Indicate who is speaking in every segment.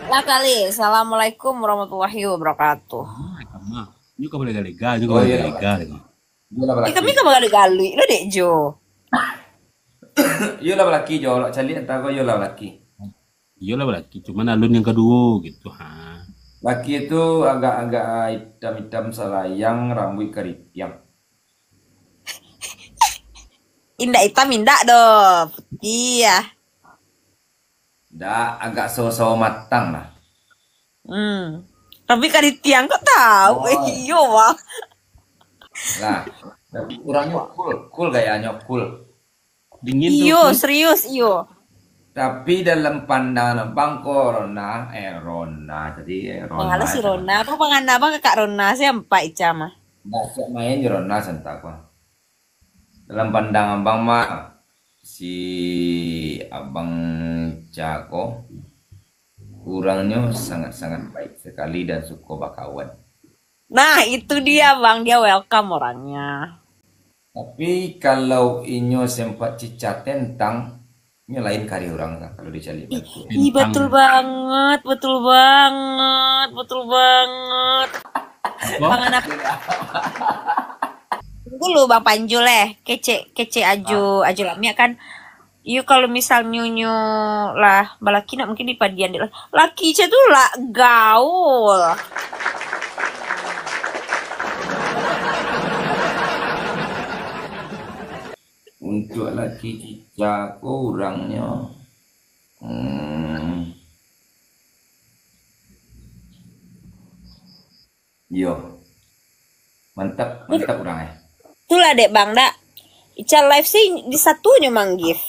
Speaker 1: Lah kali. Assalamualaikum warahmatullahi wabarakatuh.
Speaker 2: Kama. Nyo ka lega-lega, nyo ka
Speaker 3: Oh iya lah,
Speaker 2: lega-lega.
Speaker 3: iya lah
Speaker 1: Kami
Speaker 3: laki.
Speaker 1: ka magali-gali. Lo dek Jo.
Speaker 3: Iya lah laki jo, lo cali entah kau iya lah laki.
Speaker 2: Iya lah berarti, cuman alun yang kedua gitu. Ha.
Speaker 3: Laki itu agak-agak hitam-hitam selayang, rambut keripiang.
Speaker 1: Indah hitam indah doh. Iya.
Speaker 3: Dah agak so-so matang lah.
Speaker 1: Tapi kan di tiang kok tahu.
Speaker 3: Oh,
Speaker 1: Iyo bang.
Speaker 3: lah. Tapi orangnya cool gayanya cool.
Speaker 2: Dingin tuh.
Speaker 1: Iyo serius iyo.
Speaker 3: Tapi dalam pandangan abang Rona, jadi Rona.
Speaker 1: Mengalah si Rona. Apa pangan abang kakak Rona siapa Ica mah.
Speaker 3: Nggak siap main di Rona sentak kok. Dalam pandangan abang mah si abang Cako kurangnya sangat-sangat baik sekali dan suka bakawan.
Speaker 1: Nah itu dia bang. Dia welcome orangnya.
Speaker 3: Tapi kalau inyo sempat cicat tentang nyelain kari orang kan kalau dicari batu.
Speaker 1: Ih betul banget. Betul banget. Betul banget.
Speaker 2: Oh,
Speaker 1: Pangan apa? Dulu Bang Panjul kece aju lamnya kan. Iyo kalau misal nyunyu lah balaki nak mungkin di padian dia lah. Laki saya tuh lah gaul.
Speaker 3: Untuk laki cicak orangnya yo mantap mantap orang
Speaker 1: Itulah dek Bang dak. Ica live sih di satunya manggif.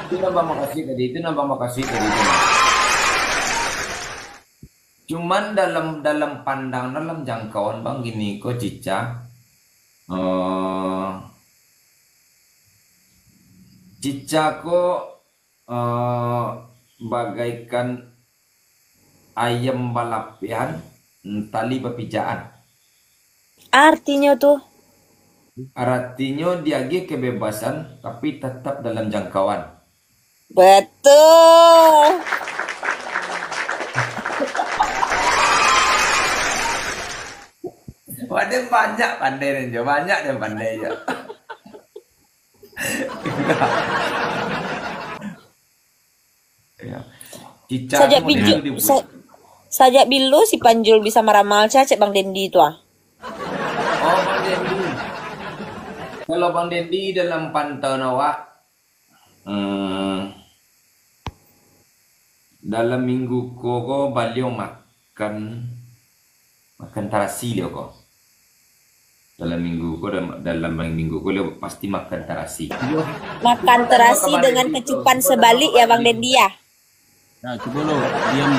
Speaker 3: itu nambah makasih tadi cuman dalam pandang dalam jangkauan bang gini kok Cica Cica kok bagaikan ayam balapian tali pepijaan.
Speaker 1: Artinya tuh.
Speaker 3: Artinya dia kebebasan tapi tetap dalam jangkauan.
Speaker 1: Betul.
Speaker 3: Waduh banyak pandai nih, banyak yang pandai ya. Ya. Cica
Speaker 1: Sajak
Speaker 3: tuh
Speaker 1: biju,
Speaker 3: model dibuat.
Speaker 1: sajak bilu si Panjul bisa meramal cacek Bang Dendi itu ah.
Speaker 3: Oh Bang Dendi. Kalau Bang Dendi dalam pantauan awak, dalam minggu koko beliau makan tarasi dia kok. Dalam minggu kok pasti makan tarasi.
Speaker 1: Makan terasi dengan kecupan sebalik ya Bang Dendi ya.
Speaker 2: nah coba lo diam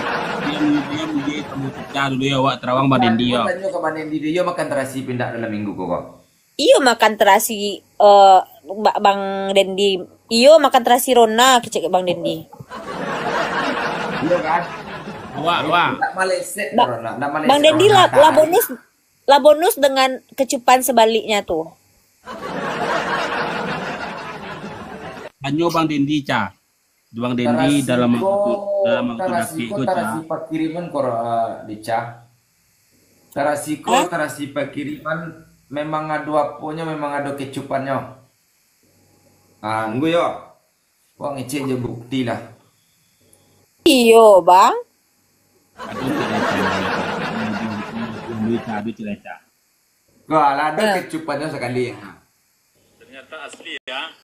Speaker 2: dia kamu pecah dulu ya wak terawang badan dia.
Speaker 3: Tanya ke Bang Dendi dia makan terasi pindah dalam minggu kok.
Speaker 1: Iyo makan terasi Bang Dendi. Iyo makan terasi Rona kecek Bang Dendi.
Speaker 3: Iya kan?
Speaker 2: Wak.
Speaker 3: Tak maleset
Speaker 1: Ba-
Speaker 3: Rona, tak maleset
Speaker 1: Bang Dendi
Speaker 3: Rona.
Speaker 1: lah bonus dengan kecupan sebaliknya tuh.
Speaker 2: Anyo Bang Dendi ca. Bang Dendi dalam waktu laki itu
Speaker 3: tarasi
Speaker 2: ca.
Speaker 3: pakiriman kor dica. Tarasi pakiriman memang ada aponya, memang ada kecupannya. Ah, nggo yo. Wong ngecek je bukti lah.
Speaker 1: Iyo Bang.
Speaker 2: Aduh cileca.
Speaker 3: Kalau ada kecupannya sekali.
Speaker 2: Ternyata asli ya.